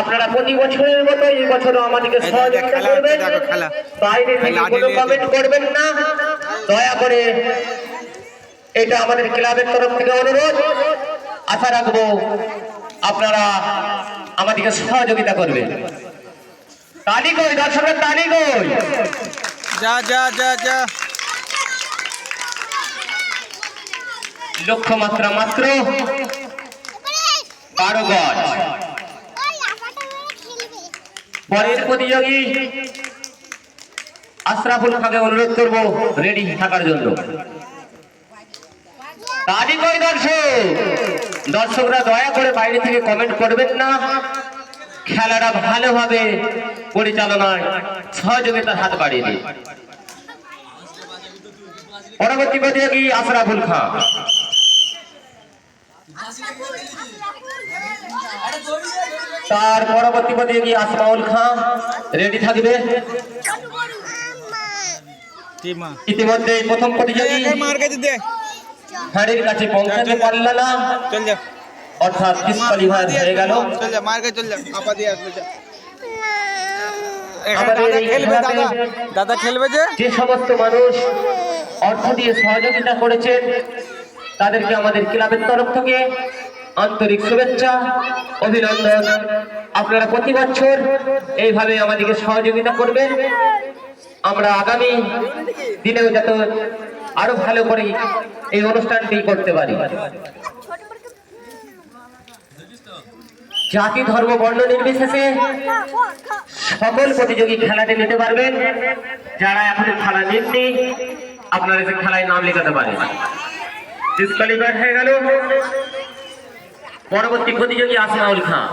আপনারা প্রতি বছরের মতো এই বছরও আমাদেরকে সহযোগিতা করবেন। বাইরে থেকে কোনো কমেন্ট করবেন না, দয়া করে। এটা আমাদের ক্লাবের তরফ থেকে অনুরোধ। আশা রাখবো আপনারা আমাদেরকে সহযোগিতা করবেন। তালি কই দর্শকের, তালি কই। যা যা যা যা। লক্ষ্যমাত্রা মাত্র 12 গজ। পরের প্রতিযোগী আশরাফুল খাকে অনুরোধ করব রেডি থাকার জন্য। তালি কই দর্শক। দর্শকরা দয়া করে বাইরে থেকে কমেন্ট করবেন না। খেলাটা ভালোভাবে পরিচালনায় সহযোগিতার হাত বাড়িয়ে দিন। পরবর্তী প্রতিযোগী আশরাফুল খান। তার পরবর্তী প্রতিযোগী আসমাউল খান রেডি থাকবে। ইতিমধ্যে প্রথম প্রতিযোগী হাড়ির কাছে পৌঁছাতে পারল না, অর্থাৎ ডিসকোয়ালিফাই হয়ে গেল। দাদা খেলবে যে সমস্ত মানুষ অর্থ দিয়ে সহযোগিতা করেছেন তাদেরকে আমাদের ক্লাবের তরফ থেকে আন্তরিক শুভেচ্ছা, অভিনন্দন। আপনারা প্রতি বছর এইভাবে আমাদেরকে সহযোগিতা করবেন। আমরা আগামী দিনেও যাতে আরো ভালো করে এই অনুষ্ঠানটি করতে পারি। জাতি ধর্ম বর্ণ নির্বিশেষে সকল প্রতিযোগী খেলাটি নিতে পারবেন। যারা এখনো খেলা নেননি আপনারা এসে খেলায় নাম লেখাতে পারেন। ডিসকোয়ালিফাই হয়ে গেল। পরবর্তী প্রতিযোগী আসমাউল খান।